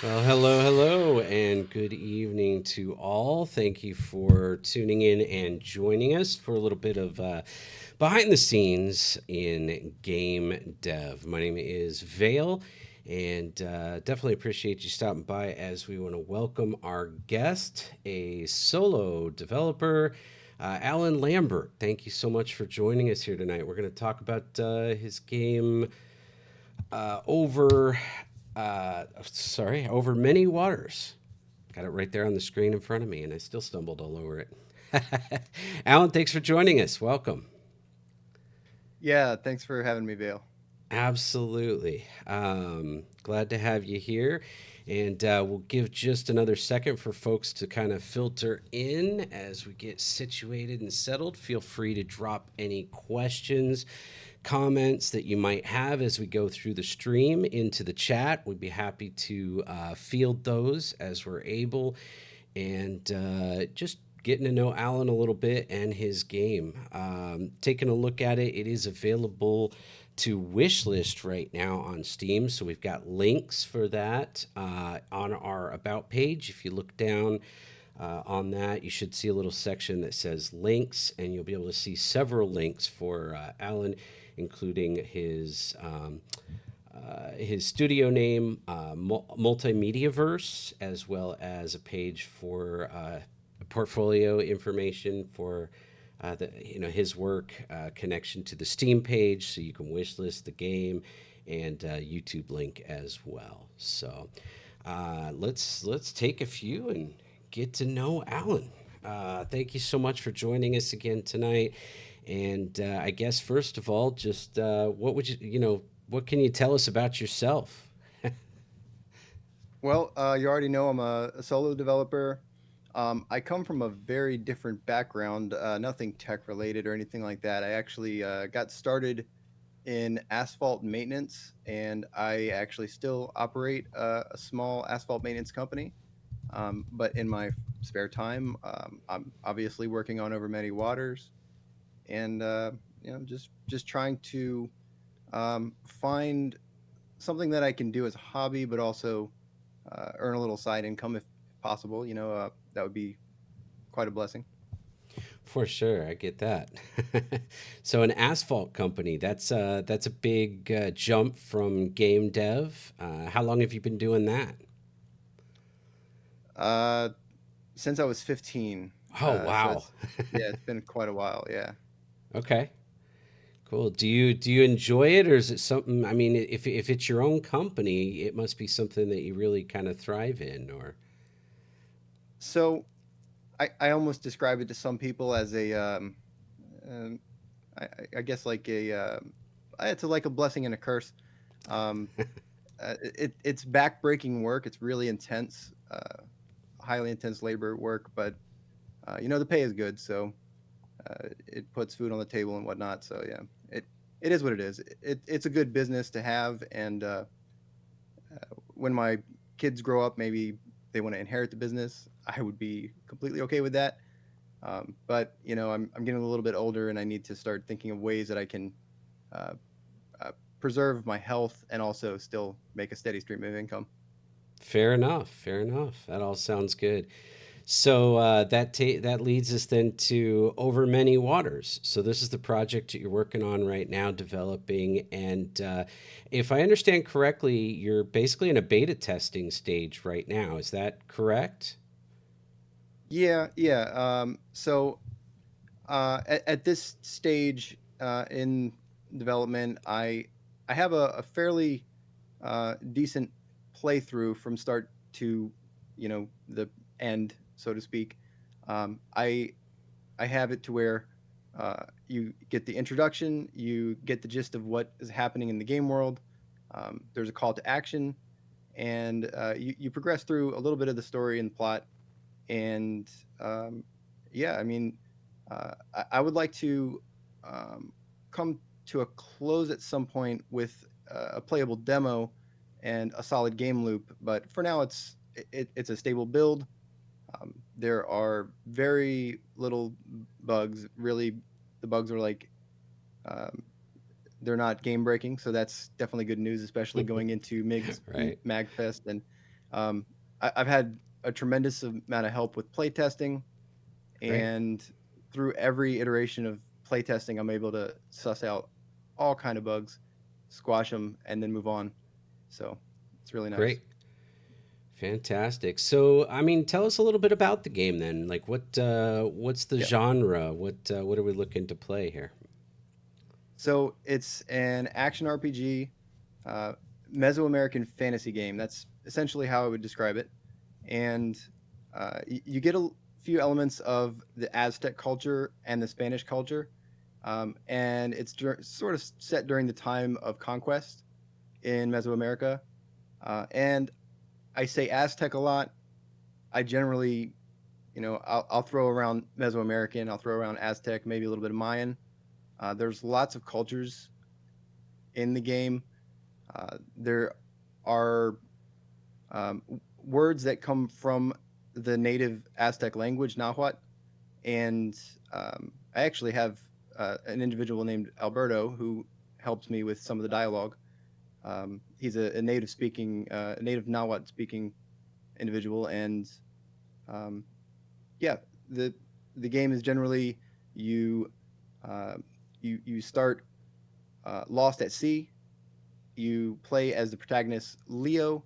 Well, hello, hello, and good evening to all. Thank you for tuning in and joining us for a little bit of behind the scenes in game dev. My name is Vale, and definitely appreciate you stopping by as we want to welcome our guest, a solo developer, Allen Lambert. Thank you so much for joining us here tonight. We're going to talk about his game over over many waters. Got it right there on the screen in front of me, and I still stumbled all over it. Alan, thanks for joining us. Welcome. Yeah, thanks for having me, Vale. Absolutely. Glad to have you here. And we'll give just another second for folks to kind of filter in as we get situated and settled. Feel free to drop any questions, comments that you might have as we go through the stream into the chat. We'd be happy to field those as we're able. And just getting to know Alan a little bit and his game. Taking a look at it, it is available to wish list right now on Steam. So we've got links for that on our About page. If you look down on that, you should see a little section that says links, and you'll be able to see several links for Alan, including his studio name, Multimediaverse, as well as a page for portfolio information for his work, connection to the Steam page, so you can wish list the game, and YouTube link as well. So let's take a few and get to know Alan. Thank you so much for joining us again tonight. And I guess first of all, just what would what can you tell us about yourself? Well, you already know I'm a solo developer. I come from a very different background, nothing tech related or anything like that. I actually got started in asphalt maintenance, and I actually still operate a small asphalt maintenance company. But in my spare time, I'm obviously working on Over Many Waters, and just trying to find something that I can do as a hobby, but also earn a little side income if possible. That would be quite a blessing. For sure, I get that. So an asphalt company, that's a big jump from game dev. How long have you been doing that? Uh, since I was 15, Oh so wow. it's been quite a while. Yeah. Okay. Cool. Do you enjoy it, or is it something? I mean, if it's your own company, it must be something that you really kind of thrive in, or So I almost describe it to some people as um I guess like it's like a blessing and a curse. Um, it's backbreaking work. It's really intense, highly intense labor work, but the pay is good, so it puts food on the table and whatnot. So yeah, it is what it is. It's a good business to have, and when my kids grow up, maybe they want to inherit the business. I would be completely okay with that. But I'm getting a little bit older, and I need to start thinking of ways that I can uh, uh, preserve my health and also still make a steady stream of income. fair enough. Fair enough. That all sounds good. So that leads us then to Over Many Waters. So this is the project that you're working on right now, developing, and if I understand correctly, you're basically in a beta testing stage right now. Is that correct? Yeah, yeah. At this stage in development, I have a fairly decent playthrough from start to the end, so to speak. I have it to where you get the introduction, you get the gist of what is happening in the game world. There's a call to action, and you progress through a little bit of the story and plot. And yeah, I mean, I would like to um, come to a close at some point with a playable demo and a solid game loop. But for now, it's a stable build. There are very little bugs. Really, the bugs are like um, they're not game breaking, so that's definitely good news, especially going into Right. Magfest. And Um, I've had a tremendous amount of help with playtesting, Great. and through every iteration of playtesting, I'm able to suss out all kind of bugs, squash them, and then move on. So it's really nice. Great. Fantastic. So, I mean, tell us a little bit about the game then. Like, what's the Yeah. genre? What are we looking to play here? So it's an action RPG, uh, Mesoamerican fantasy game. That's essentially how I would describe it. And you get a few elements of the Aztec culture and the Spanish culture, and it's sort of set during the time of conquest in Mesoamerica. And I say Aztec a lot. I generally, I'll throw around Mesoamerican, I'll throw around Aztec, maybe a little bit of Mayan. There's lots of cultures in the game. There are um, words that come from the native Aztec language, Nahuatl, and I actually have an individual named Alberto who helps me with some of the dialogue. He's a native speaking, native Nahuatl speaking individual, and um, yeah, the the game is generally you uh, you start lost at sea. You play as the protagonist Leo,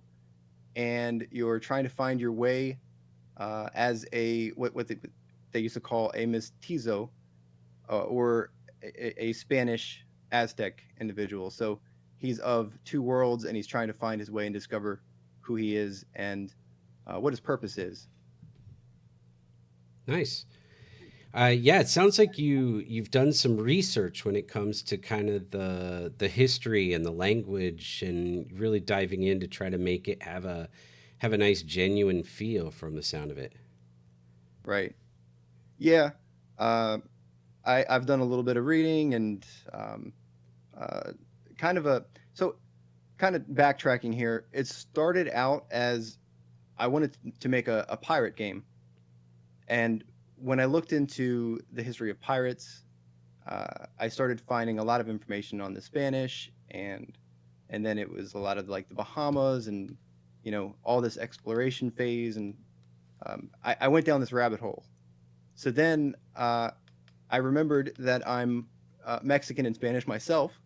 and you're trying to find your way as a what they used to call a mestizo, or a Spanish Aztec individual. So he's of two worlds, and he's trying to find his way and discover who he is and what his purpose is. Nice. Yeah, it sounds like you've done some research when it comes to kind of the history and the language, and really diving in to try to make it have a nice genuine feel from the sound of it. Right. Yeah. Uh, I've done a little bit of reading and um, uh, kind of a so kind of backtracking here. It started out as I wanted to make a pirate game, and when I looked into the history of pirates, I started finding a lot of information on the Spanish, and then it was a lot of like the Bahamas and all this exploration phase, and I went down this rabbit hole. So then I remembered that I'm Mexican and Spanish myself,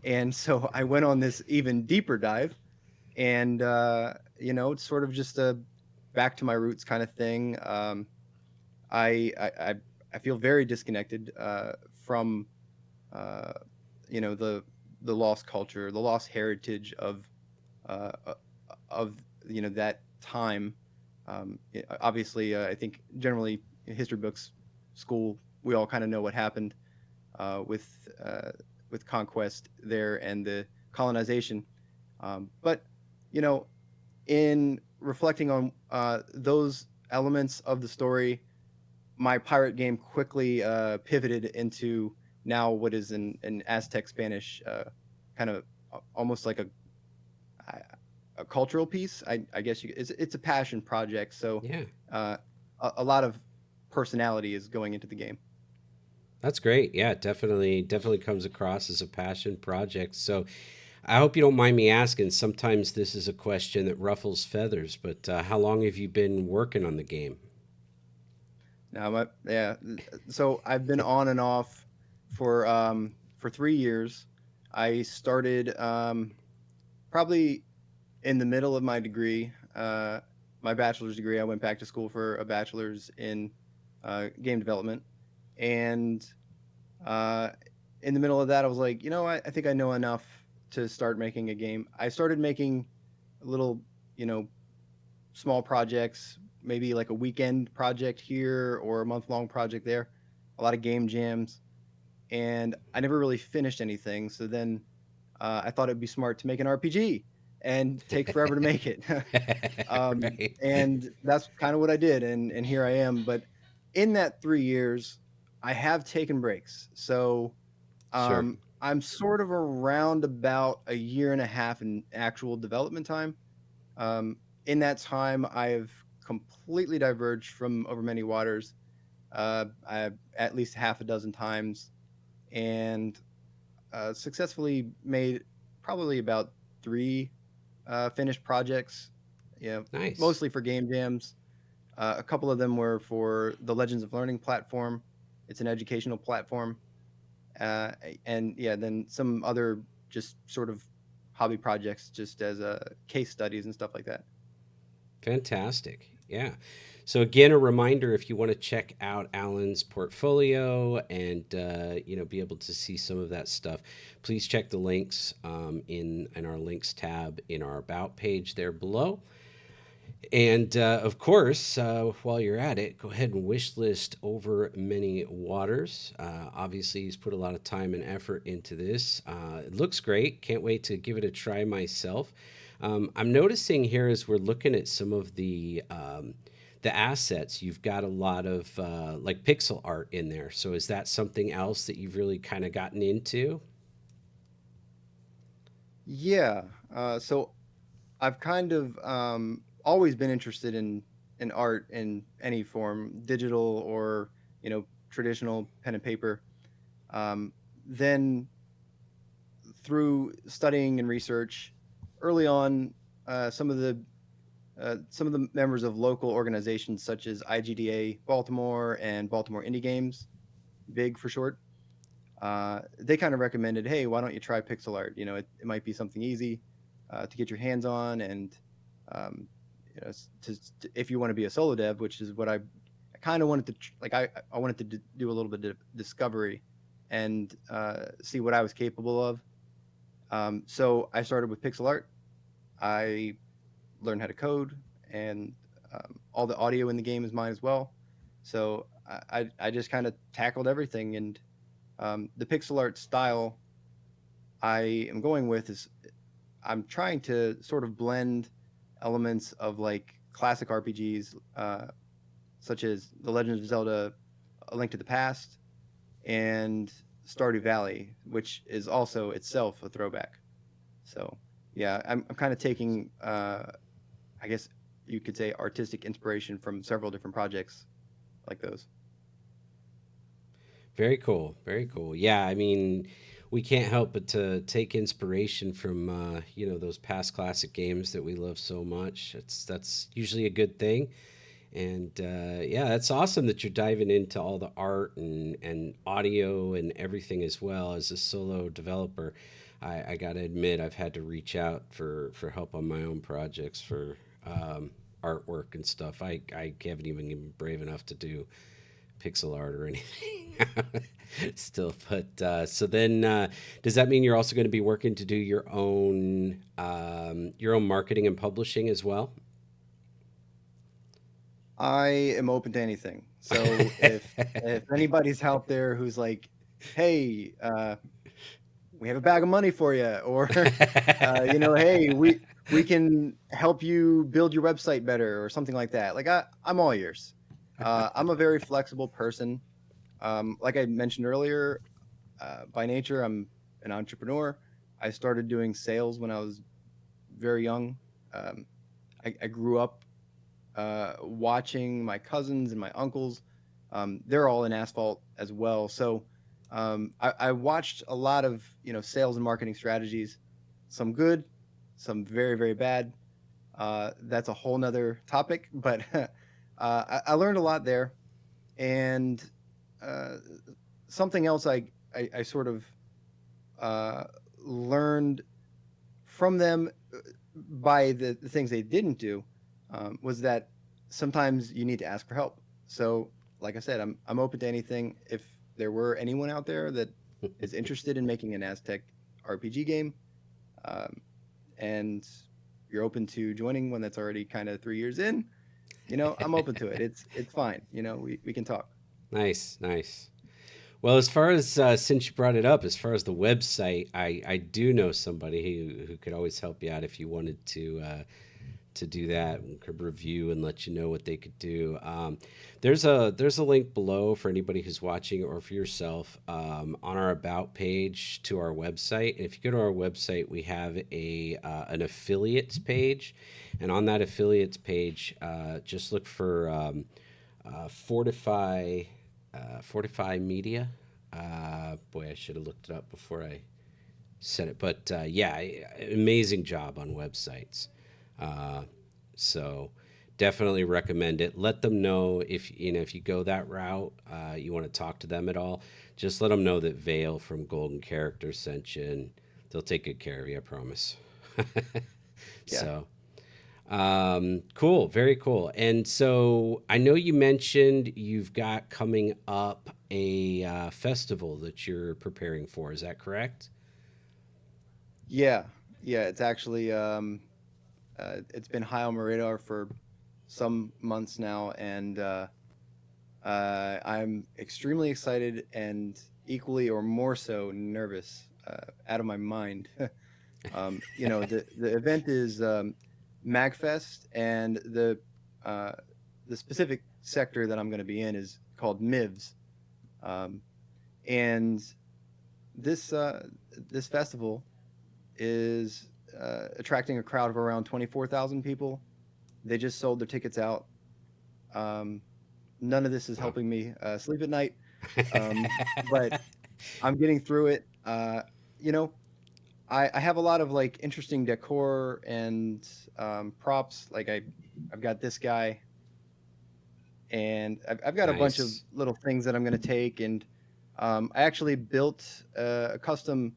and so I went on this even deeper dive, and it's sort of just a back to my roots kind of thing. I, I I I feel very disconnected from uh, the lost culture, the lost heritage uh, uh, of that time. Obviously, I think generally in history books, school, we all kind of know what happened uh, with uh, with conquest there and the colonization. But you know, in reflecting on those elements of the story, my pirate game quickly pivoted into now what is an Aztec Spanish kind of almost like a cultural piece. I guess it's a passion project. So Yeah, uh, a lot of personality is going into the game. that's great. Yeah, definitely comes across as a passion project. So, I hope you don't mind me asking. Sometimes this is a question that ruffles feathers, but how long have you been working on the game? Now, yeah, so I've been on and off for 3 years. I started probably in the middle of my degree, my bachelor's degree. I went back to school for a bachelor's in game development, and uh, in the middle of that, I was like, I think I know enough to start making a game. I started making little, you know, small projects, maybe like a weekend project here or a month long project there, a lot of game jams, and I never really finished anything. So then I thought it'd be smart to make an RPG and take forever to make it. Right. And that's kind of what I did, and here I am. But in that 3 years, I have taken breaks. So Sure. I'm sort of around about a year and a half in actual development time. In that time, I've completely diverged from Over Many Waters. I at least half a dozen times, and successfully made probably about three finished projects. Yeah, Nice. mostly for game jams. A couple of them were for the Legends of Learning platform. It's an educational platform. And yeah, then some other just sort of hobby projects, just as case studies and stuff like that. Fantastic. Yeah. So again, a reminder if you want to check out Alan's portfolio and be able to see some of that stuff, please check the links in our links tab in our about page there below. And of course, while you're at it, go ahead and wish list over many waters. Obviously, he's put a lot of time and effort into this. It looks great. Can't wait to give it a try myself. I'm noticing here as we're looking at some of the assets, you've got a lot of like pixel art in there. So is that something else that you've really kind of gotten into? Yeah. So I've kind of always been interested in art in any form, digital or traditional pen and paper. Um, then through studying and research, early on, uh, some of the some of the members of local organizations such as IGDA Baltimore and Baltimore Indie Games, big for short, they kind of recommended, hey, why don't you try pixel art? It might be something easy to get your hands on, and um, if you want to be a solo dev, which is what I kind of wanted to like. I wanted to do a little bit of discovery and see what I was capable of. So I started with pixel art. I learned how to code, and all the audio in the game is mine as well. So I just kind of tackled everything, and the pixel art style I am going with is I'm trying to sort of blend elements of like classic RPGs, such as The Legend of Zelda: A Link to the Past and Stardew Valley, which is also itself a throwback. So yeah, I'm kind of taking, I guess you could say, artistic inspiration from several different projects like those. Very cool. Very cool. Yeah, I mean, we can't help but to take inspiration from those past classic games that we love so much. That's usually a good thing. And yeah, that's awesome that you're diving into all the art and audio and everything as well as a solo developer. I got to admit, I've had to reach out for help on my own projects for artwork and stuff. I haven't even been brave enough to do pixel art or anything still. But so then, does that mean you're also going to be working to do your own marketing and publishing as well? I am open to anything. So if anybody's out there who's like, hey, we have a bag of money for you, or hey, we can help you build your website better, or something like that. Like I'm all ears. I'm a very flexible person. Like I mentioned earlier, by nature, I'm an entrepreneur. I started doing sales when I was very young. Um, I grew up watching my cousins and my uncles. They're all in asphalt as well. So I watched a lot of sales and marketing strategies, some good, some very very bad. That's a whole nother topic, but I learned a lot there. And uh, something else I sort of uh, learned from them by the things they didn't do was that sometimes you need to ask for help. So, like I said, I'm open to anything. If there were anyone out there that is interested in making an Aztec RPG game, um, and you're open to joining one that's already kind of 3 years in, I'm open to it. It's fine. We can talk. Nice, nice. Well, as far as since you brought it up, as far as the website, I do know somebody who could always help you out if you wanted to do that and could review and let you know what they could do. There's a link below for anybody who's watching or for yourself on our about page to our website. And if you go to our website, we have a an affiliates page, and on that affiliates page, just look for Fortify Fortify Media. Boy, I should have looked it up before I said it, but yeah, amazing job on websites. Uh, So definitely recommend it. Let them know if if you go that route, you want to talk to them at all. Just let them know that Vale from Golden Character sent you, and they'll take good care of you. I promise. Yeah. So cool, very cool. And so I know you mentioned you've got coming up a festival that you're preparing for. Is that correct? Yeah. Yeah. It's actually it's been high on my radar for some months now, and I'm extremely excited and equally or more so nervous, out of my mind. The event is Magfest, and uh, the specific sector that I'm going to be in is called MIVS, um, and this this festival is attracting a crowd of around 24,000 people. They just sold their tickets out. Um, None of this is Wow. helping me sleep at night, but I'm getting through it. You know, I have a lot of like interesting decor and props. I've got this guy, and I've got a bunch of Nice. little things that I'm going to take. And I actually built a custom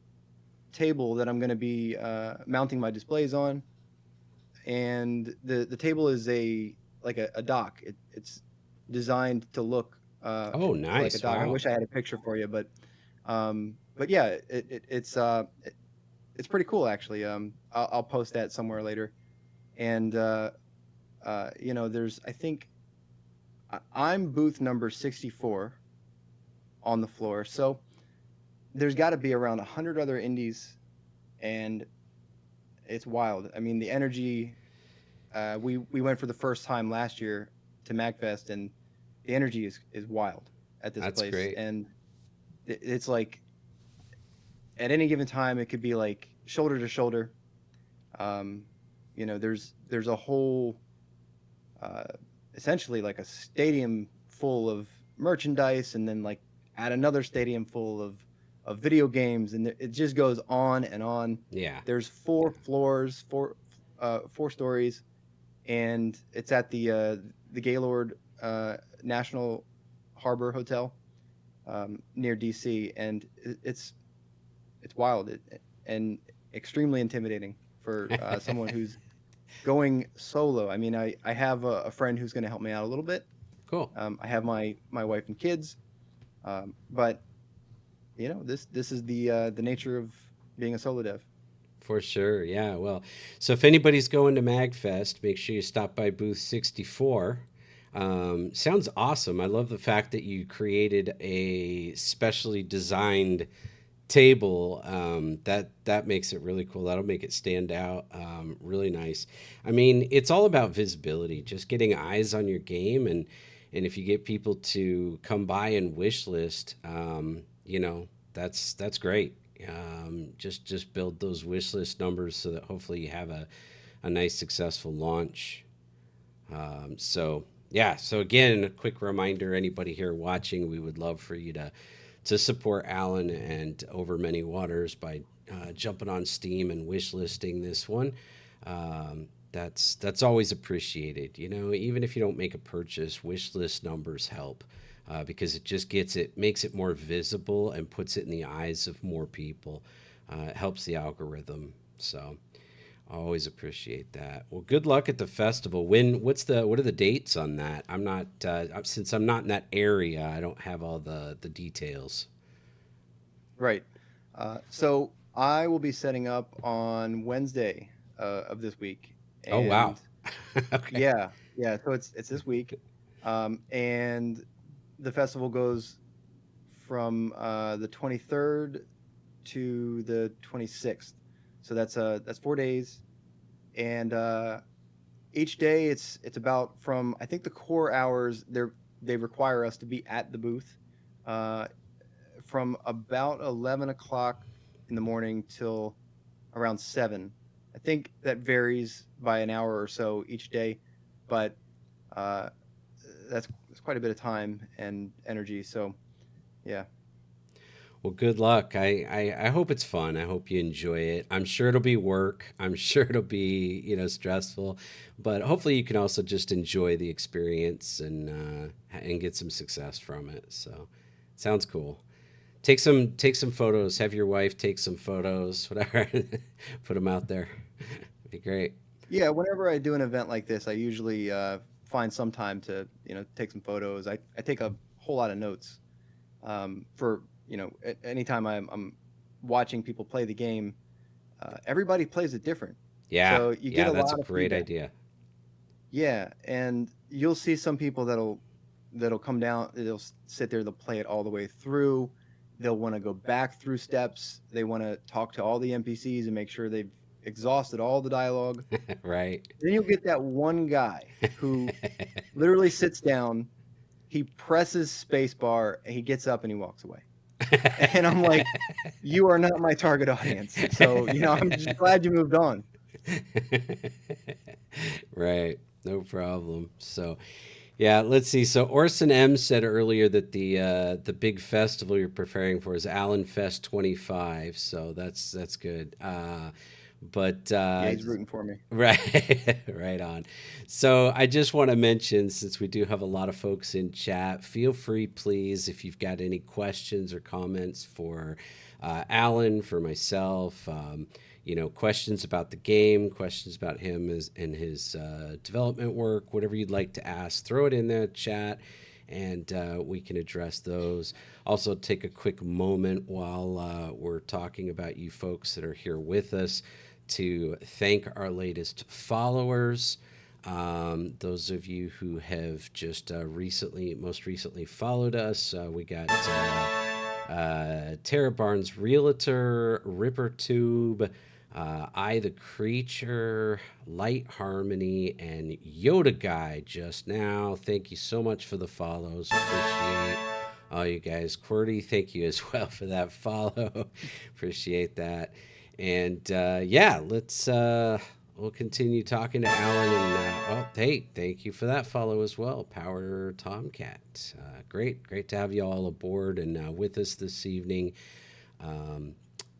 table that I'm going to be mounting my displays on. And the table is a dock. It's designed to look Oh, like a nice. dock. I Wow. wish I had a picture for you, but yeah, it's pretty cool actually. I'll post that somewhere later. And there's I think I'm booth number 64 on the floor, so there's got to be around 100 other indies, and it's wild. I mean, the energy. We went for the first time last year to Magfest, and the energy is wild at this That's place. great. And it's like at any given time, it could be like shoulder to shoulder. Um, there's a whole uh, essentially like a stadium full of merchandise, and then like add another stadium full of video games, and it just goes on and on. Yeah. There's Yeah. four floors, four stories, and it's at the Gaylord National Harbor Hotel near DC, and it's wild and extremely intimidating for someone who's going solo. I mean, I have a friend who's going to help me out a little bit. Cool. I have my wife and kids, but this is the nature of being a solo dev. For sure. Yeah. Well, so if anybody's going to MagFest, make sure you stop by booth 64. Sounds awesome. I love the fact that you created a specially designed table. That makes it really cool. That'll make it stand out. Really nice. I mean, it's all about visibility, just getting eyes on your game, and if you get people to come by and wish list, that's great. Just build those wish list numbers so that hopefully you have a nice successful launch. So yeah. So again, a quick reminder: anybody here watching, we would love for you to support Alan and Over Many Waters by jumping on Steam and wish listing this one. That's always appreciated. Even if you don't make a purchase, wish list numbers help. Because it makes it more visible and puts it in the eyes of more people. It helps the algorithm. So I always appreciate that. Well, good luck at the festival. What are the dates on that? I'm not since I'm not in that area. I don't have all the details. Right. So I will be setting up on Wednesday of this week, Oh wow. and Okay. yeah, yeah. So it's this week, and the festival goes from the 23rd to the 26th. So that's 4 days, and each day it's about from I think the core hours they require us to be at the booth uh, from about 11 o'clock in the morning till around 7. I think that varies by an hour or so each day, but uh, that's quite a bit of time and energy. So yeah. Well, good luck. I hope it's fun. I hope you enjoy it. I'm sure it'll be work. I'm sure it'll be, stressful, but hopefully you can also just enjoy the experience and get some success from it. So, sounds cool. Take some photos. Have your wife take some photos, whatever. Put them out there. Be great. Yeah, whenever I do an event like this, I usually find some time to take some photos. I take a whole lot of notes for anytime I'm watching people play the game. Everybody plays it different, Yeah, so you get yeah, a that's a lot of great feedback. idea. Yeah, and you'll see some people that'll come down, they'll sit there, they'll play it all the way through. They'll want to go back through steps. They want to talk to all the NPCs and make sure they've exhausted all the dialogue. Right. Then you'll get that one guy who literally sits down, he presses spacebar, and he gets up and he walks away. And I'm like, you are not my target audience. So, I'm just glad you moved on. Right. No problem. So, yeah, let's see. So Orson M said earlier that the big festival you're preparing for is Allen Fest 25. So that's good. But Yeah, he's rooting for me. right, right on. So I just want to mention, since we do have a lot of folks in chat, feel free, please, if you've got any questions or comments for Alan, for myself, questions about the game, questions about him and his development work, whatever you'd like to ask, throw it in the chat and we can address those. Also, take a quick moment while we're talking about you folks that are here with us to thank our latest followers. Those of you who have just most recently followed us, we got Tara Barnes Realtor, RipperTube, I the Creature, Light Harmony, and Yoda Guy just now. Thank you so much for the follows. Appreciate all you guys. QWERTY, thank you as well for that follow. Appreciate that. And yeah, we'll continue talking to Alan. And hey, thank you for that follow as well, Power Tomcat. Great to have you all aboard and with us this evening.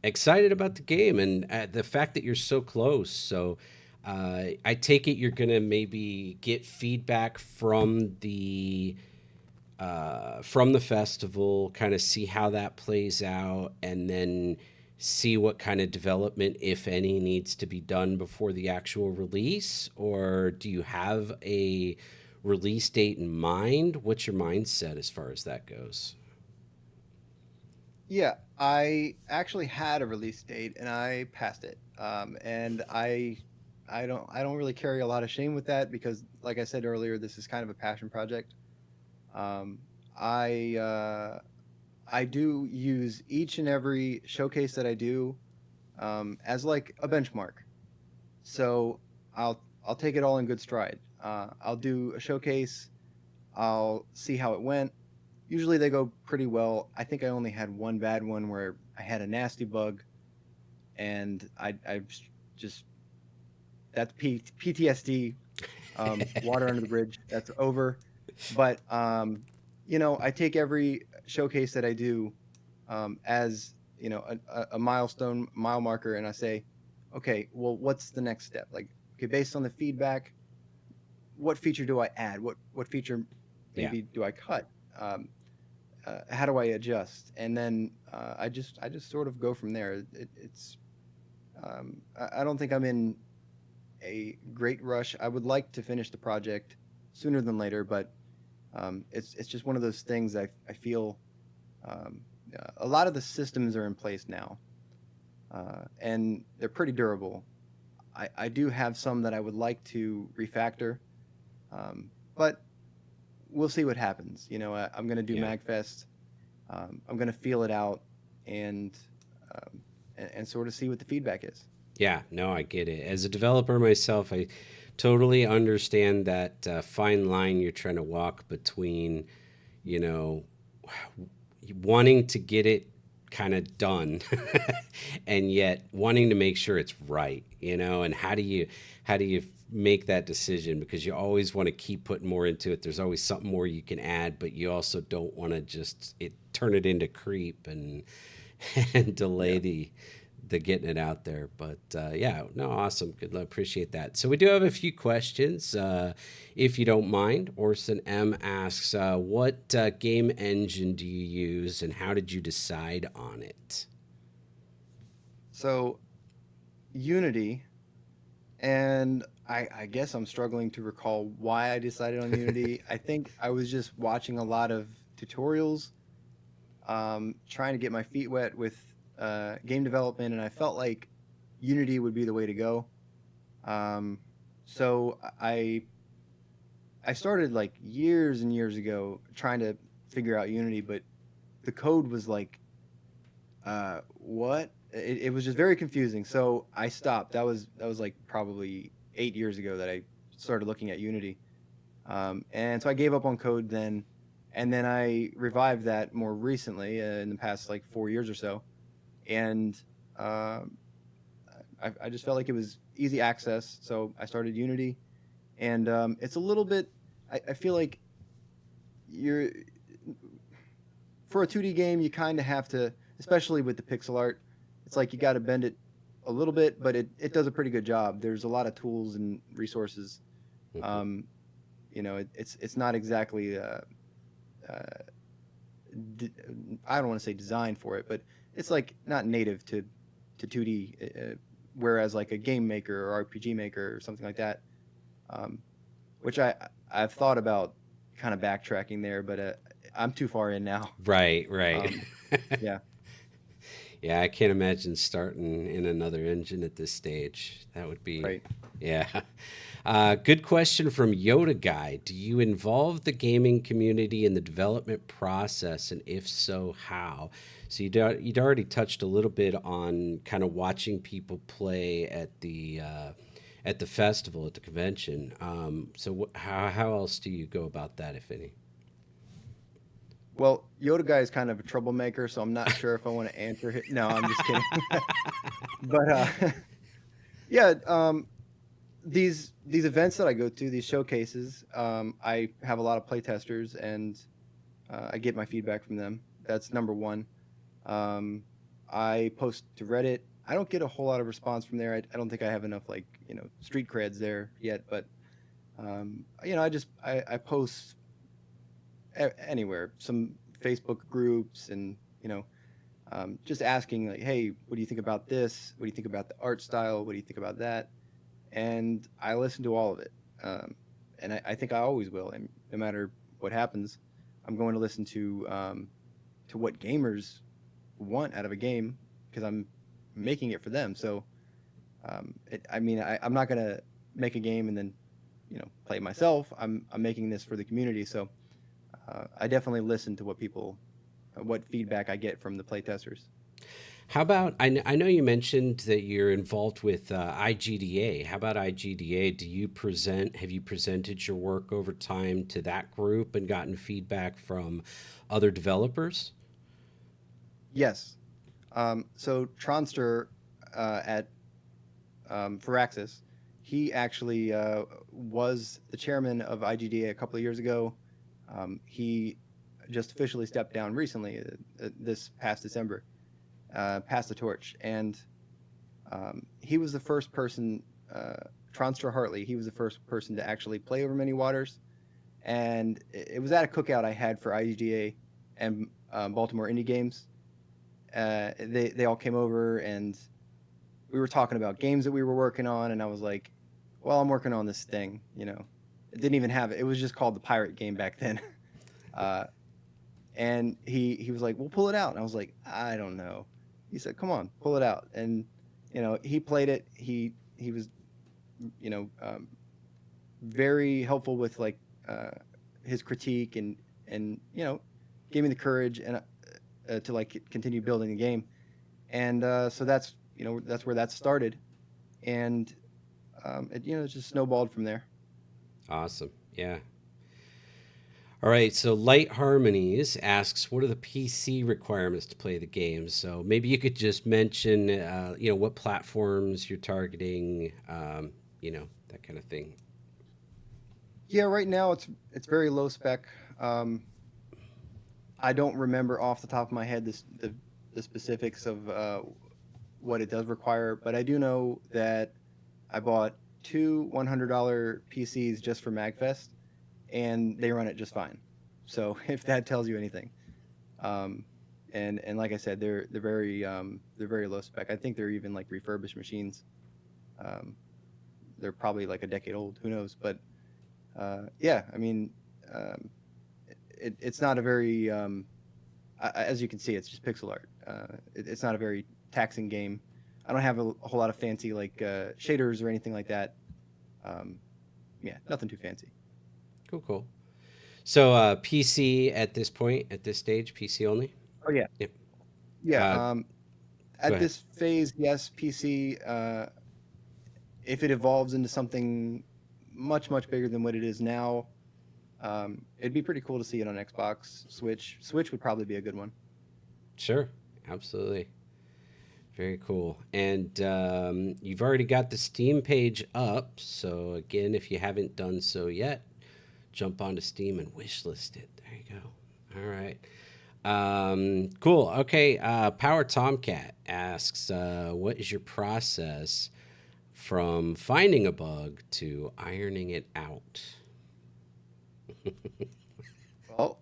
Excited about the game and the fact that you're so close. So I take it you're gonna maybe get feedback from the festival, kind of see how that plays out, and then see what kind of development, if any, needs to be done before the actual release? Or do you have a release date in mind? What's your mindset as far as that goes? Yeah, I actually had a release date and I passed it. And I don't really carry a lot of shame with that because, like I said earlier, this is kind of a passion project. Um, I I do use each and every showcase that I do as like a benchmark. So I'll take it all in good stride. I'll do a showcase. I'll see how it went. Usually they go pretty well. I think I only had one bad one where I had a nasty bug, and I just that's PTSD. Water under the bridge. That's over. But I take every showcase that I do as a milestone, mile marker, and I say, okay, well, what's the next step? Like, okay, based on the feedback, what feature do I add? What feature Yeah. maybe do I cut? How do I adjust? And then I just sort of go from there. It's I don't think I'm in a great rush. I would like to finish the project sooner than later, but it's just one of those things I feel um, a lot of the systems are in place now, and they're pretty durable. I do have some that I would like to refactor, but we'll see what happens. I'm going to do Yeah. MagFest. I'm going to feel it out and, and sort of see what the feedback is. Yeah, no, I get it. As a developer myself, I totally understand that fine line you're trying to walk between, you know, wanting to get it kind of done and yet wanting to make sure it's right, and how do you make that decision because you always want to keep putting more into it. There's always something more you can add, but you also don't want to just turn it into creep and and delay Yeah. the getting it out there. But yeah, no, awesome. Good. Appreciate that. So we do have a few questions, if you don't mind. Orson M asks, what game engine do you use, and how did you decide on it? So Unity, and I guess I'm struggling to recall why I decided on Unity. I think I was just watching a lot of tutorials, trying to get my feet wet with game development, and I felt like Unity would be the way to go. Um, so I started like years and years ago trying to figure out Unity, but the code was like, what? It was just very confusing. So I stopped. That was like probably 8 years ago that I started looking at Unity. And so I gave up on code then, and then I revived that more recently in the past like 4 years or so. And um, I just felt like it was easy access, so I started Unity. And it's a little bit. I feel like you're for a 2D game, you kind of have to, especially with the pixel art. It's like you got to bend it a little bit, but it does a pretty good job. There's a lot of tools and resources. Mhm. Um, it's not exactly uh, d- I don't want to say designed for it, but it's like not native to 2D. Whereas like a game maker or RPG maker or something like that, um, which I've thought about kind of backtracking there, but I'm too far in now. Right, right. Um, yeah, Yeah, I can't imagine starting in another engine at this stage. That would be, right. yeah. Good question from Yoda Guy. Do you involve the gaming community in the development process, and if so, how? So you'd already touched a little bit on kind of watching people play at the festival, at the convention. So how else do you go about that, if any? Well, Yoda guy is kind of a troublemaker, so I'm not sure if I want to answer it. No, I'm just kidding. But yeah, these events that I go to, these showcases, I have a lot of playtesters, and I get my feedback from them. That's number one. Um, I post to Reddit. I don't get a whole lot of response from there. I don't think I have enough like street creds there yet. But I post anywhere, some Facebook groups, and just asking like, hey, what do you think about this? What do you think about the art style? What do you think about that? And I listen to all of it, and I think I always will. And no matter what happens, I'm going to listen to what gamers want out of a game because I'm making it for them. So, I mean, I'm not gonna make a game and then play it myself. I'm making this for the community. So, I definitely listen to what feedback I get from the playtesters. How about I know you mentioned that you're involved with IGDA. How about IGDA? Have you presented your work over time to that group and gotten feedback from other developers? Yes. So Tronster at Firaxis, he actually was the chairman of IGDA a couple of years ago. He just officially stepped down recently, this past December, passed the torch, and he was the first person, Tronster Hartley. He was the first person to actually play over many waters, and it was at a cookout I had for IGDA and Baltimore Indie Games. They all came over, and we were talking about games that we were working on, and I was like, well, I'm working on this thing. It didn't even have it. It was just called the Pirate Game back then. uh, and he was like, "We'll pull it out." And I was like, "I don't know." He said, "Come on, pull it out." And he played it. He was you know um, very helpful with like uh, his critique, and gave me the courage and to like continue building the game. And so that's where that started, and it just snowballed from there. Awesome. Yeah. All right. So Light Harmonies asks, what are the PC requirements to play the game? So maybe you could just mention, what platforms you're targeting, that kind of thing. Yeah, right now it's very low spec. Um, I don't remember off the top of my head the specifics of what it does require, but I do know that I bought two $100 PCs just for MagFest, and they run it just fine. So if that tells you anything, um, and like I said, they're very low spec. I think they're even like refurbished machines. Um, they're probably like a decade old. Who knows? But yeah, I mean, um, it's not a very as you can see, it's just pixel art. It's not a very taxing game. I don't have a whole lot of fancy like shaders or anything like that. Um, yeah, nothing too fancy. Cool, cool. So PC at this point, at this stage, PC only. Oh yeah, Yep. yeah. Uh, Go At ahead. this phase, yes, PC. If it evolves into something much bigger than what it is now, it'd be pretty cool to see it on Xbox, Switch. Switch would probably be a good one. Sure. Absolutely. Very cool. And you've already got the Steam page up. So, again, if you haven't done so yet, jump onto Steam and wishlist it. There you go. All right. Cool. Okay. Power Tomcat asks, what is your process from finding a bug to ironing it out? Well,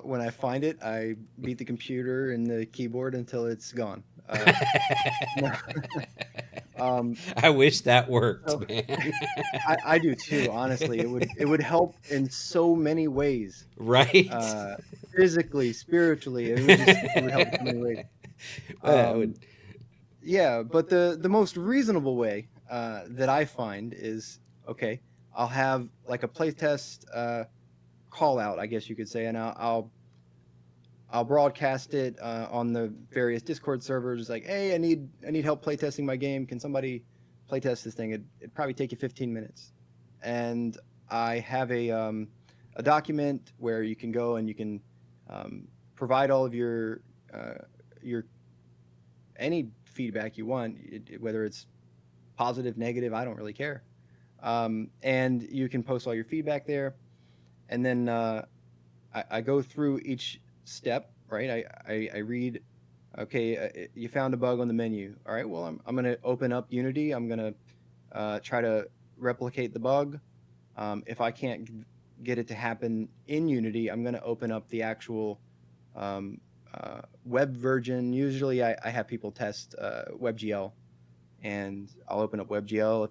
when I find it, I beat the computer and the keyboard until it's gone. No, um, I wish that worked, so man. I do too. Honestly, it would help in so many ways, Right? uh, physically, spiritually. It would help in so many ways. That would. Um, yeah, but the most reasonable way that I find is okay. I'll have like a playtest call out, I guess you could say, and I'll broadcast it on the various Discord servers. Like, hey, I need help playtesting my game. Can somebody playtest this thing? It'd probably take you 15 minutes. And I have a document where you can go and you can provide all of your any feedback you want, whether it's positive, negative. I don't really care. And you can post all your feedback there. And then I go through each step, right? I read, okay, you found a bug on the menu. All right, well, I'm going to open up Unity. I'm going to try to replicate the bug. If I can't get it to happen in Unity, I'm going to open up the actual um, web version. Usually I have people test WebGL, and I'll open up WebGL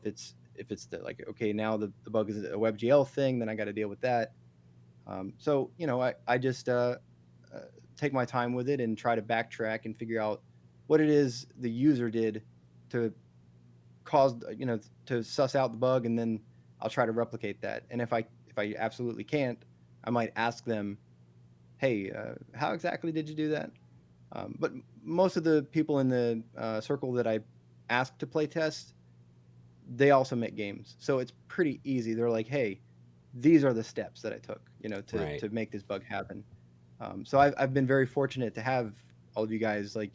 if it's the, like, okay, now the bug is a WebGL thing, then I got to deal with that. So I just uh, take my time with it and try to backtrack and figure out what it is the user did to cause to suss out the bug, and then I'll try to replicate that. And if I absolutely can't, I might ask them, hey, how exactly did you do that? But most of the people in the circle that I ask to play test, they also make games, so it's pretty easy. They're like, hey, these are the steps that I took, Right. to make this bug happen. So I've been very fortunate to have all of you guys, like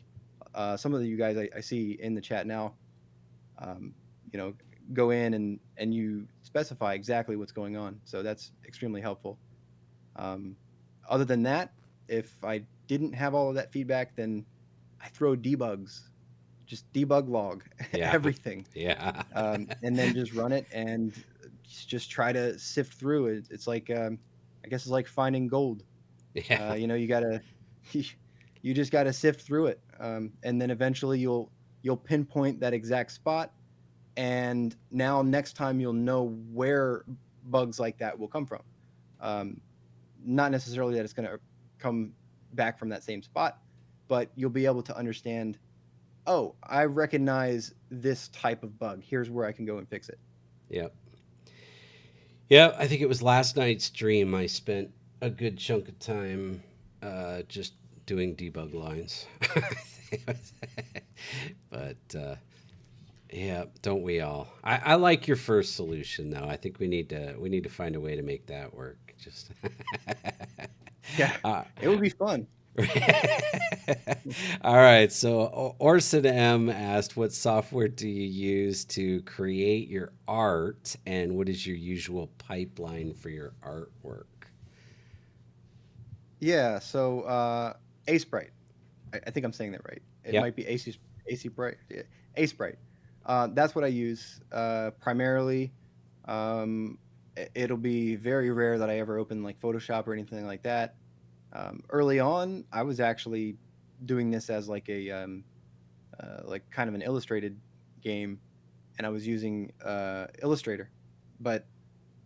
some of you guys I see in the chat now, um, you know, go in and you specify exactly what's going on. So that's extremely helpful. Um, Other than that, if I didn't have all of that feedback, then I throw debugs, just debug log Yeah. everything, Yeah. and then just run it and just try to sift through it. It's like I guess it's like finding gold. Yeah. You gotta you just gotta sift through it, and then eventually you'll pinpoint that exact spot. And now next time you'll know where bugs like that will come from. Um, Not necessarily that it's going to come back from that same spot, but you'll be able to understand, oh, I recognize this type of bug. Here's where I can go and fix it. Yep. Yeah, I think it was last night's stream. I spent a good chunk of time just doing debug lines. But yeah, don't we all? I like your first solution though. I think we need to find a way to make that work. Just Yeah, uh, it would be fun. All right. So Orson M asked, "What software do you use to create your art, and what is your usual pipeline for your artwork?" Yeah, so Ace Bright. I think I'm saying that right. It Yep. might be AC Bright. Yeah, Ace Bright. That's what I use primarily. It'll be very rare that I ever open like Photoshop or anything like that. Early on, I was actually doing this as like a like kind of an illustrated game, and I was using Illustrator, but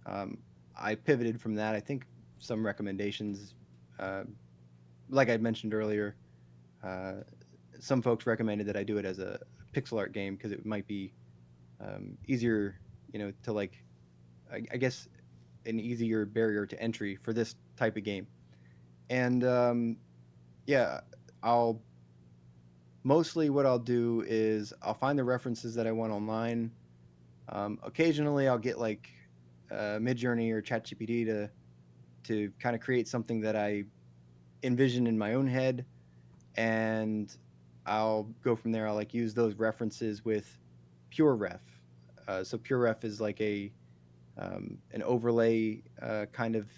um, I pivoted from that. I think some recommendations, uh, like I mentioned earlier, uh, some folks recommended that I do it as a pixel art game because it might be easier, to like, I guess, an easier barrier to entry for this type of game. And yeah, I'll mostly what I'll do is I'll find the references that I want online. Occasionally, I'll get like Midjourney or ChatGPT to kind of create something that I envision in my own head, and I'll go from there. I'll like use those references with PureRef. So PureRef is like a an overlay kind of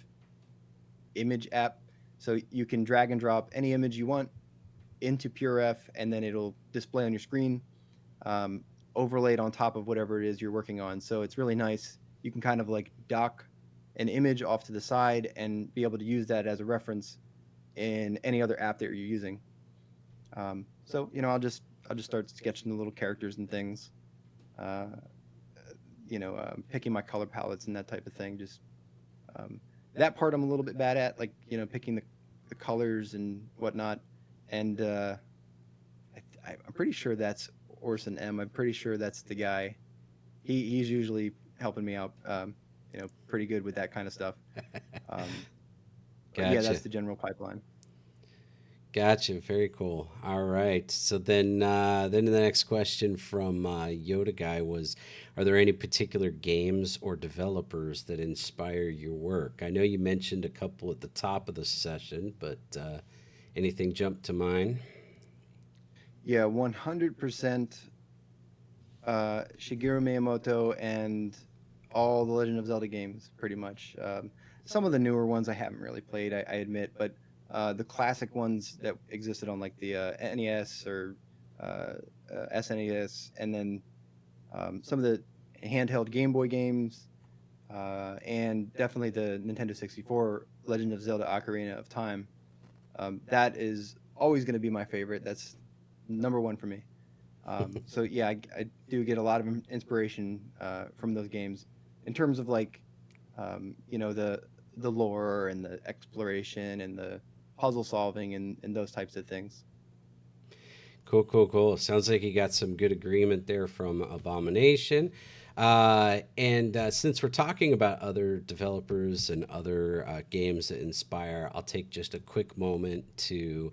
image app. So you can drag and drop any image you want into PureRef, and then it'll display on your screen, um, overlaid on top of whatever it is you're working on. So it's really nice. You can kind of like dock an image off to the side and be able to use that as a reference in any other app that you're using. So I'll just start sketching the little characters and things. Uh, Picking my color palettes and that type of thing. Just um, that part I'm a little bit bad at, like picking the colors and whatnot. And I'm pretty sure that's Orson M. I'm pretty sure that's the guy. He's usually helping me out, pretty good with that kind of stuff. Um, but yeah, Gotcha. that's the general pipeline. Gotcha. Very cool. All right. So then the next question from Yoda guy was, are there any particular games or developers that inspire your work? I know you mentioned a couple at the top of the session, but anything jump to mind? Yeah, 100% Shigeru Miyamoto and all the Legend of Zelda games, pretty much. Some of the newer ones I haven't really played, I admit, but the classic ones that existed on like the NES or uh, SNES, and then some of the handheld Game Boy games, and definitely the Nintendo 64 Legend of Zelda Ocarina of Time. That is always going to be my favorite. That's number one for me. So yeah, I do get a lot of inspiration from those games in terms of like the lore and the exploration and the puzzle solving and those types of things. Cool, cool, cool. Sounds like you got some good agreement there from Abomination. And since we're talking about other developers and other games that inspire, I'll take just a quick moment to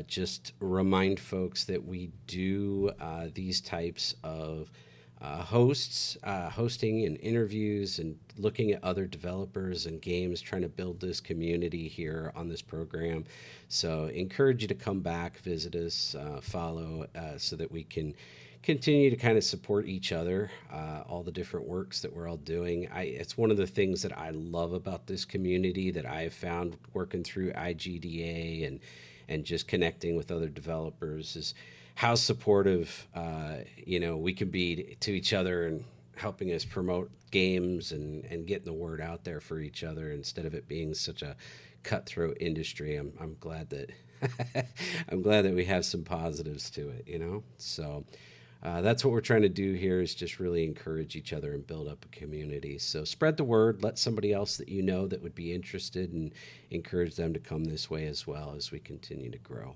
just remind folks that we do these types of hosting and interviews and looking at other developers and games, trying to build this community here on this program. So, encourage you to come back, visit us, follow, so that we can continue to kind of support each other, all the different works that we're all doing. It's one of the things that I love about this community that I have found working through IGDA and just connecting with other developers is how supportive we can be to each other and helping us promote games and getting the word out there for each other instead of it being such a cutthroat industry. I'm glad that I'm glad that we have some positives to it, So that's what we're trying to do here is just really encourage each other and build up a community. So spread the word, let somebody else that you know that would be interested and encourage them to come this way as well as we continue to grow.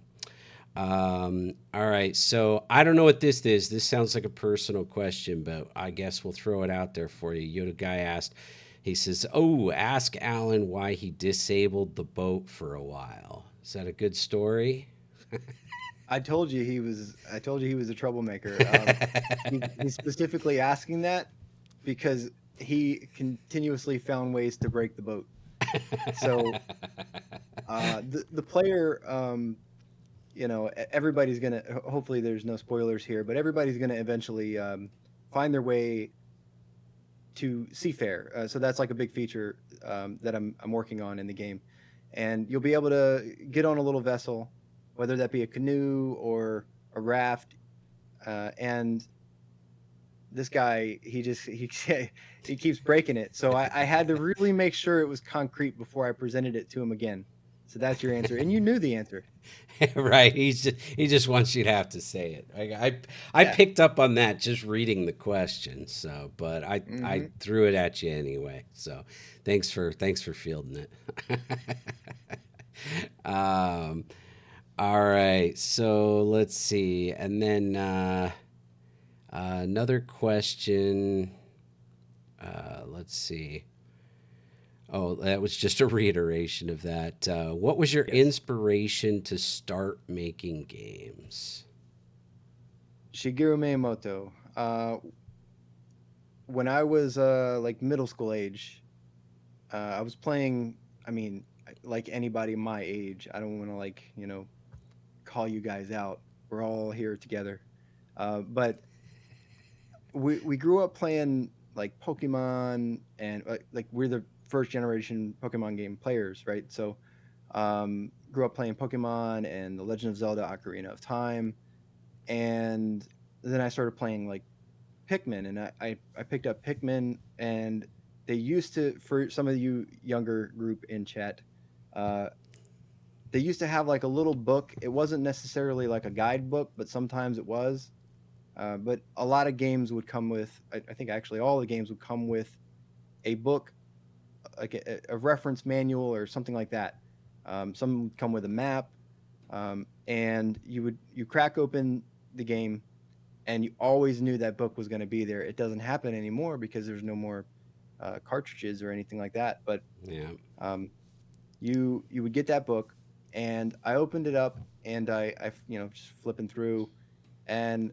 All right. So I don't know what this is. This sounds like a personal question, but I guess we'll throw it out there for you. Yoda guy asked, he says, "Oh, ask Alan why he disabled the boat for a while." Is that a good story? I told you he was a troublemaker. He's specifically asking that because he continuously found ways to break the boat. So The player, everybody's gonna. Hopefully, there's no spoilers here, but everybody's gonna eventually find their way to seafair. So that's like a big feature that I'm working on in the game, and you'll be able to get on a little vessel, whether that be a canoe or a raft, and this guy he keeps breaking it. So I had to really make sure it was concrete before I presented it to him again. So that's your answer, and you knew the answer. Right. He just wants you to have to say it. I Yeah. picked up on that just reading the question. So, but I Hmm. threw it at you anyway. So, thanks for fielding it. um, all right. So let's see, and then another question. Let's see. Oh, that was just a reiteration of that. What was your Yes. inspiration to start making games? Shigeru Miyamoto. When I was like middle school age, I was playing. I mean, like anybody my age, I don't want to call you guys out. We're all here together. But we grew up playing like Pokemon, and like we're the first generation Pokemon game players, right? So grew up playing Pokemon and The Legend of Zelda: Ocarina of Time, and then I started playing like Pikmin, and I picked up Pikmin, and they used to, for some of you younger group in chat, uh, they used to have like a little book. It wasn't necessarily like a guidebook, but sometimes it was. But a lot of games would come with, I think actually all the games would come with a book, like a reference manual or something like that. Some would come with a map, and you crack open the game, and you always knew that book was going to be there. It doesn't happen anymore because there's no more cartridges or anything like that. But Yeah. um, you would get that book, and I opened it up, and just flipping through, and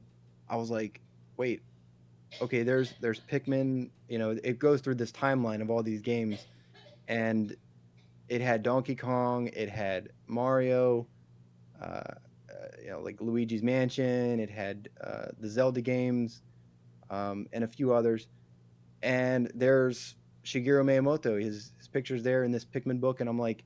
I was like, wait, okay, there's Pikmin. It goes through this timeline of all these games, and it had Donkey Kong, it had Mario, like Luigi's Mansion, it had the Zelda games, and a few others. And there's Shigeru Miyamoto. His picture's there in this Pikmin book, and I'm like,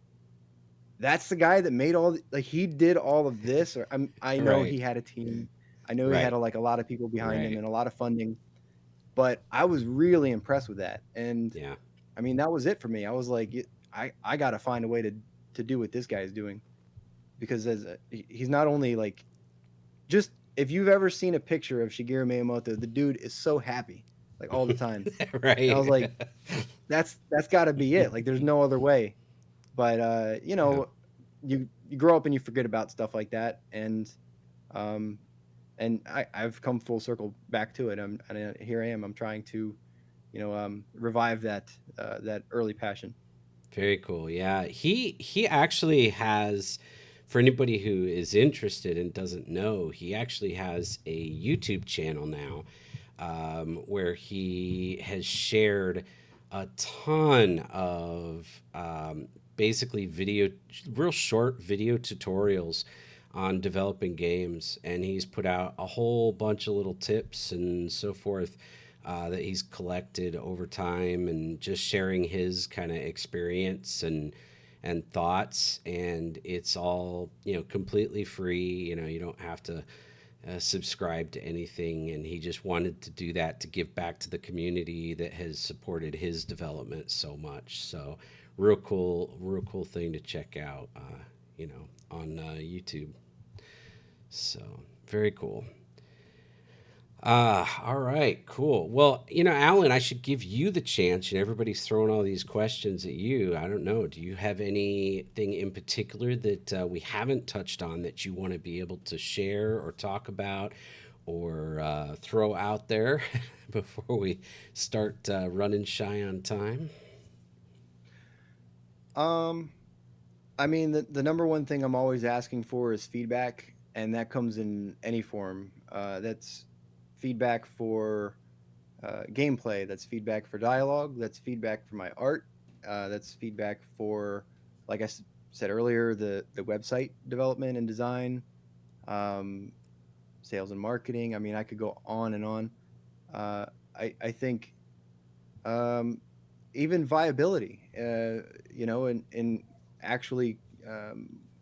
that's the guy that made like he did all of this. Or I know Right. he had a team. I know he had Right. like a lot of people behind him Right. and a lot of funding, but I was really impressed with that. And Yeah. I mean, that was it for me. I was like, I got to find a way to do what this guy is doing, because he's not only like, just if you've ever seen a picture of Shigeru Miyamoto, the dude is so happy like all the time. And I was Right. like, that's got to be it. Like there's no other way. But Yeah. you grow up and you forget about stuff like that, um I've come full circle back to it. Here I am. I'm trying to revive that early passion. Very cool. Yeah. He actually has, for anybody who is interested and doesn't know, he actually has a YouTube channel now, where he has shared a ton of basically real short video tutorials on developing games, and he's put out a whole bunch of little tips and so forth that he's collected over time, and just sharing his kind of experience and thoughts. And it's all completely free. You don't have to subscribe to anything, and he just wanted to do that to give back to the community that has supported his development so much. So real cool thing to check out, on YouTube. So very cool. All right, cool. Well, Alan, I should give you the chance. Everybody's throwing all these questions at you. I don't know. Do you have anything in particular that we haven't touched on that you want to be able to share or talk about, or throw out there before we start running shy on time? um I mean, the number one thing I'm always asking for is feedback, and that comes in any form. That's feedback for gameplay, that's feedback for dialogue, that's feedback for my art, that's feedback for, like said earlier, the website development and design, um, sales and marketing. I mean, I could go on and on. Uh, I think um, even viability, and actually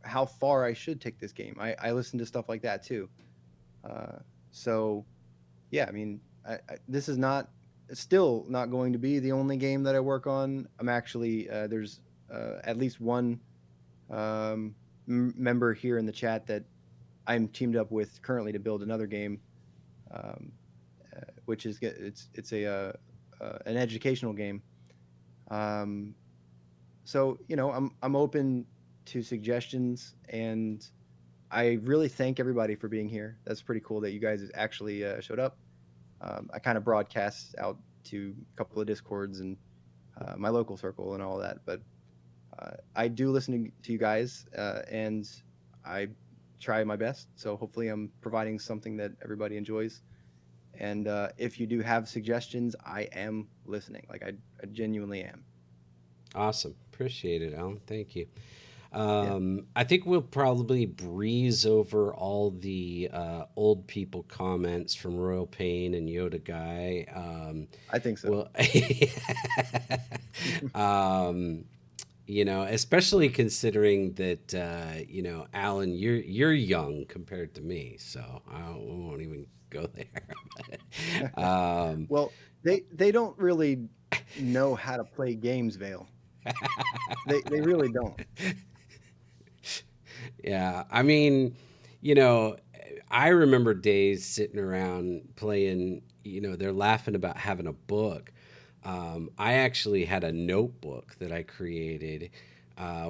how far I should take this game. I listen to stuff like that too. Uh, so yeah, I mean, this is not still not going to be the only game that I work on. I'm actually there's at least one member here in the chat that I'm teamed up with currently to build another game, um, which is it's a an educational game. Um, so I'm open to suggestions, and I really thank everybody for being here. That's pretty cool that you guys actually showed up. I kind of broadcast out to a couple of discords and my local circle and all that, but I do listen to you guys, and I try my best. So hopefully, I'm providing something that everybody enjoys. And if you do have suggestions, I am listening. Like I genuinely am. Awesome. Appreciate it, Alan. Thank you. Yeah, I think we'll probably breeze over all the old people comments from Royal Pain and Yoda Guy. I think so. Well, um, especially considering that Alan, you're young compared to me, so we won't even go there. um, Well, they don't really know how to play games, Vale. They really don't. Yeah, I mean, you know, I remember days sitting around playing. They're laughing about having a book. I actually had a notebook that I created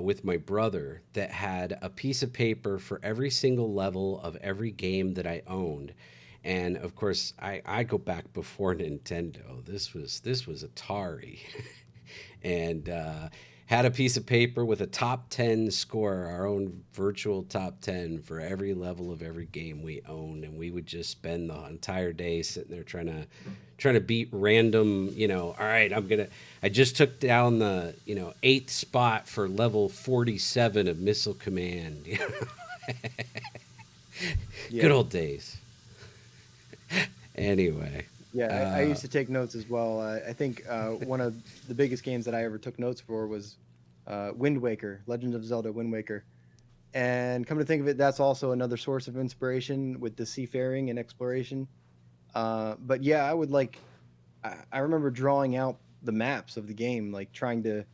with my brother that had a piece of paper for every single level of every game that I owned. And of course, I go back before Nintendo. This was Atari, and had a piece of paper with a top 10 score, our own virtual top 10 for every level of every game we owned. And we would just spend the entire day sitting there trying to beat random, all right, I just took down the, eighth spot for level 47 of Missile Command. Good Yeah. old days. Anyway, Yeah, I uh, used to take notes as well. I think one of the biggest games that I ever took notes for was Wind Waker, Legend of Zelda Wind Waker. And come to think of it, that's also another source of inspiration with the seafaring and exploration. But yeah, I remember drawing out the maps of the game, like trying to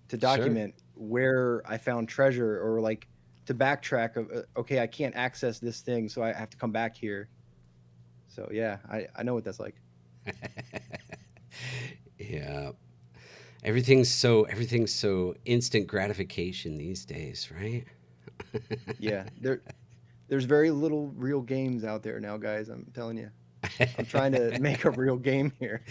sure. document where I found treasure, or like to backtrack of okay, I can't access this thing, so I have to come back here. So yeah, I know what that's like. Yeah. Everything's so instant gratification these days, right? Yeah, there's very little real games out there now, guys. I'm telling you. I'm trying to make a real game here.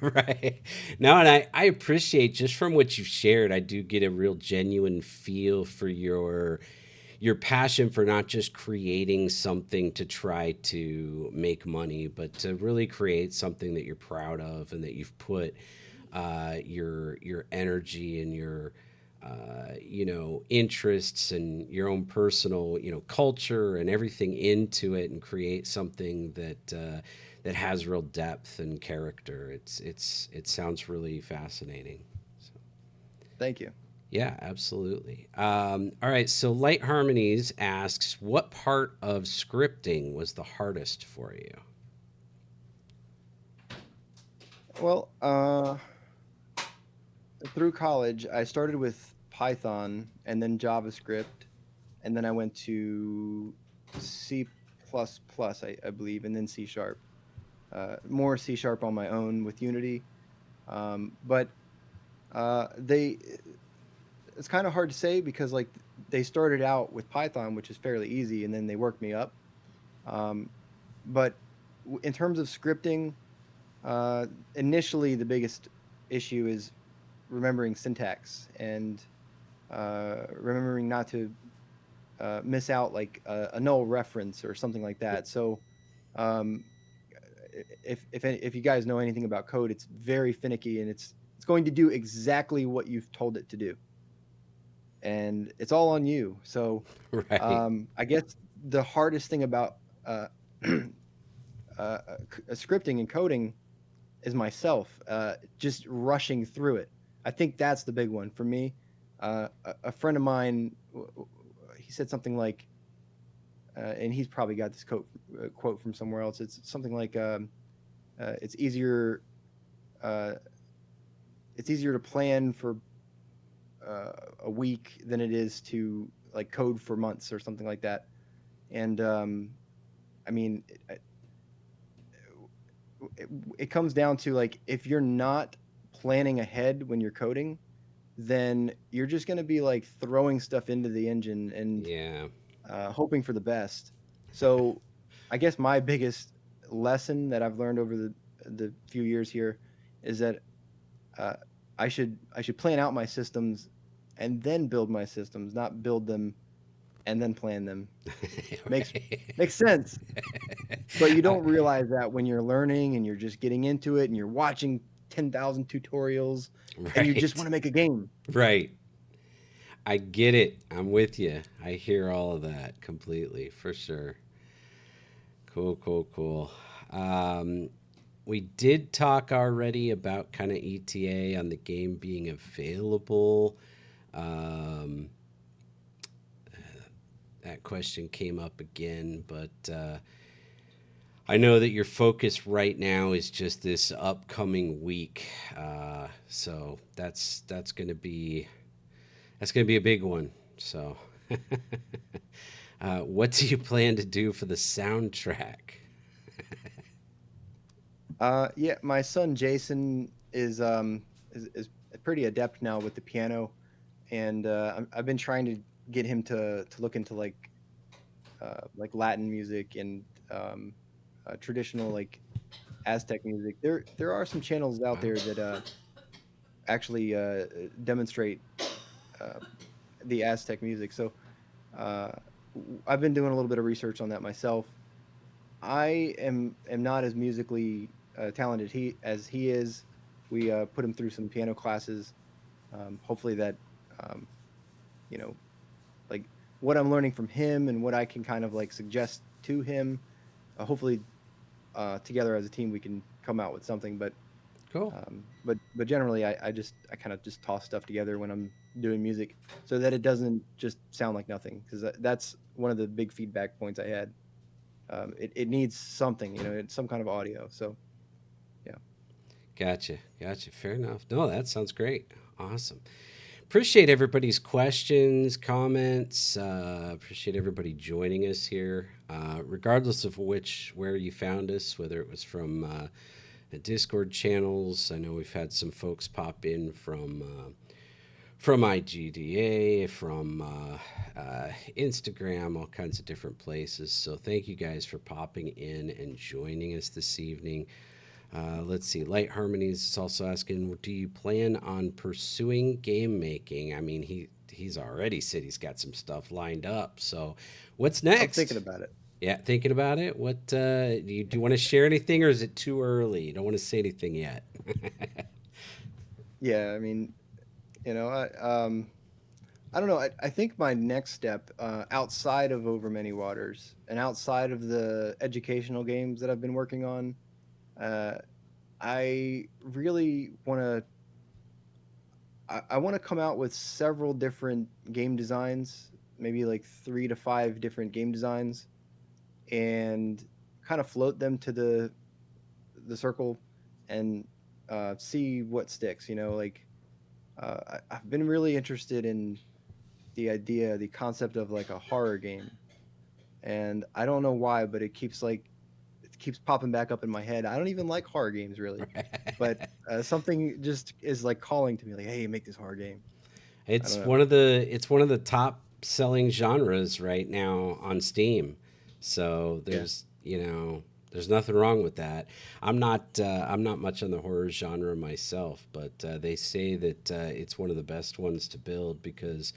Right. No, and I appreciate just from what you've shared, I do get a real genuine feel for your passion for not just creating something to try to make money, but to really create something that you're proud of and that you've put your energy and your interests and your own personal culture and everything into it and create something that has real depth and character. It sounds really fascinating. So, Thank you. yeah, absolutely. All right, so Light Harmonies asks, what part of scripting was the hardest for you? Well, through college, I started with Python and then JavaScript, and then I went to C++, I believe, and then C sharp. More C sharp on my own with Unity, but they it's kind of hard to say because like they started out with Python, which is fairly easy, and then they worked me up. Um, but in terms of scripting, uh, initially the biggest issue is remembering syntax and remembering not to miss out like a null reference or something like that. So um, if you guys know anything about code, it's very finicky and it's going to do exactly what you've told it to do. and it's all on you. So Right. I guess the hardest thing about uh, scripting and coding is myself, just rushing through it. I think that's the big one for me. A friend of mine, he said something like, and he's probably got this quote from somewhere else. It's something like, "It's easier, uh, it's easier to plan for a week than it is to like code for months or something like that." And I mean, it, it comes down to like if you're not planning ahead when you're coding, then you're just going to be like throwing stuff into the engine and Yeah. hoping for the best. So, I guess my biggest lesson that I've learned over the few years here is that uh, I should plan out my systems and then build my systems, not build them and then plan them. Makes Right. makes sense, but you I, don't realize that when you're learning and you're just getting into it and you're watching 10,000 tutorials and you just right. want to make a game. Right. I get it. I'm with you. I hear all of that completely, for sure. Cool, cool, cool. Um, we did talk already about kind of ETA on the game being available. Um, that question came up again, but I know that your focus right now is just this upcoming week. So that's gonna be a big one. So, what do you plan to do for the soundtrack? Yeah, my son Jason is pretty adept now with the piano, and I've been trying to get him to look into like Latin music and um, traditional like Aztec music. There are some channels out Wow. there that actually demonstrate uh, the Aztec music. So uh, I've been doing a little bit of research on that myself. I am not as musically talented as he is. We put him through some piano classes. Hopefully that um, you know like what I'm learning from him and what I can kind of like suggest to him. Hopefully together as a team we can come out with something. Cool. But generally I kind of just toss stuff together when I'm doing music so that it doesn't just sound like nothing, because that's one of the big feedback points I had. It needs something, it's some kind of audio. So yeah. Gotcha. Gotcha. Fair enough. No, that sounds great. Awesome. Appreciate everybody's questions, comments. Appreciate everybody joining us here, regardless of where you found us, whether it was from the Discord channels. I know we've had some folks pop in from IGDA, from Instagram, all kinds of different places. So thank you guys for popping in and joining us this evening. Let's see. Light Harmonies is also asking, do you plan on pursuing game making? I mean, he's already said he's got some stuff lined up. So, what's I'm thinking next? about it. Yeah, thinking about it. What do you want to share anything, or is it too early? You don't want to say anything yet. Yeah, I mean, I don't know. I think my next step, outside of Over Many Waters and outside of the educational games that I've been working on, uh, I really want to. I want to come out with several different game designs, maybe like 3 to 5 different game designs, and kind of float them to the circle and see what sticks. Like I've been really interested in the concept of like a horror game, and I don't know why, but it keeps popping back up in my head. I don't even like horror games really, but something just is like calling to me, like, "Hey, make this horror game." I don't know. It's one of the top selling genres right now on Steam. So Yeah, there's nothing wrong with that. I'm not much on the horror genre myself, but they say that it's one of the best ones to build because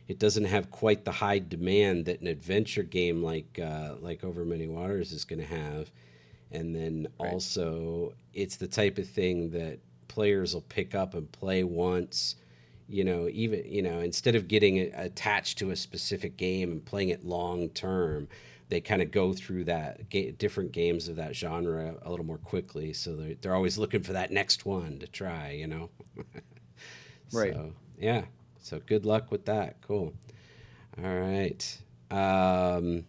it doesn't have quite the high demand that an adventure game like Over Many Waters is going to have. And then right. also, it's the type of thing that players will pick up and play once. even, instead of getting attached to a specific game and playing it long term, they kind of go through different games of that genre a little more quickly. So they're always looking for that next one to try. Right. So, yeah. So good luck with that. Cool. All right. Um,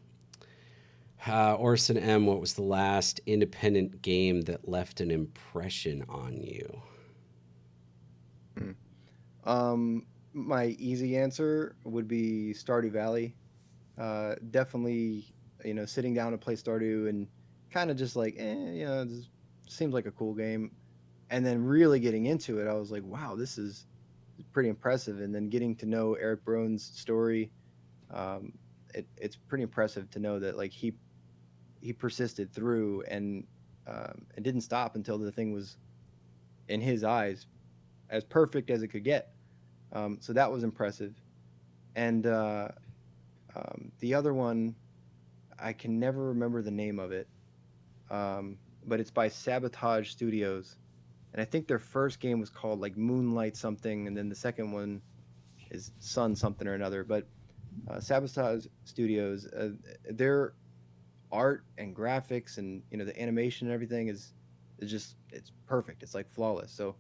Orson M., what was the last independent game that left an impression on you? Mm. My easy answer would be Stardew Valley. Definitely, sitting down to play Stardew and kind of just like, this seems like a cool game. And then really getting into it, I was like, wow, this is pretty impressive. And then getting to know Eric Brown's story, um, it's pretty impressive to know that like he persisted through and didn't stop until the thing was in his eyes as perfect as it could get. So that was impressive. And the other one, I can never remember the name of it, but it's by Sabotage Studios, and I think their first game was called like Moonlight something, and then the second one is Sun something or another. But Sabotage Studios, their art and graphics and the animation and everything is just it's perfect. It's like flawless. So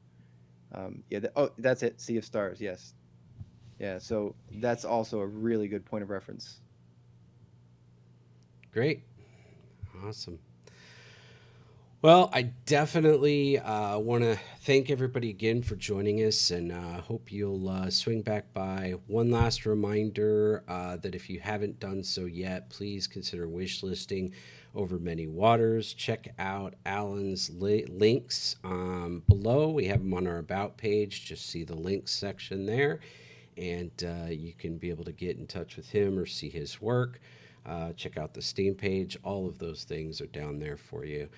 yeah, that's it. Sea of Stars. Yes, yeah. So that's also a really good point of reference. Great. Awesome. Well, I definitely want to thank everybody again for joining us, and hope you'll swing back by. One last reminder that if you haven't done so yet, please consider wish listing Over Many Waters. Check out Alan's links below. We have them on our About page. Just see the links section there, and you can be able to get in touch with him or see his work. Check out the Steam page. All of those things are down there for you.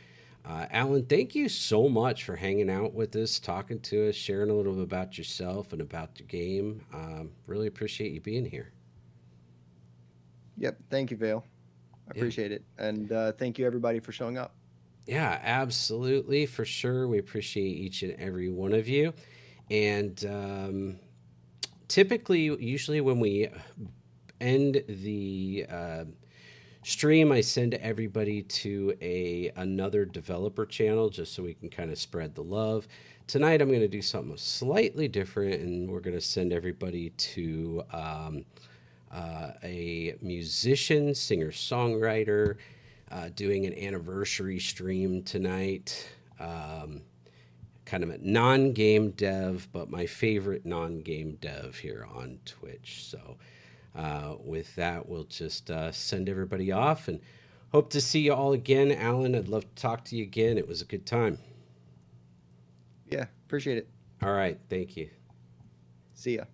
Alan, thank you so much for hanging out with us, talking to us, sharing a little bit about yourself and about the game. Really appreciate you being here. Yep. Thank you, Vale. I Yeah. appreciate it, and thank you everybody for showing up. Yeah, absolutely. For sure. We appreciate each and every one of you. And typically, usually when we end the stream, I send everybody to another developer channel just so we can kind of spread the love. Tonight I'm going to do something slightly different, and we're going to send everybody to a musician, singer, songwriter, doing an anniversary stream tonight. Kind of a non-game dev, but my favorite non-game dev here on Twitch. So with that, we'll just send everybody off and hope to see you all again. Alan, I'd love to talk to you again. It was a good time. Yeah, appreciate it. All right. Thank you. See ya.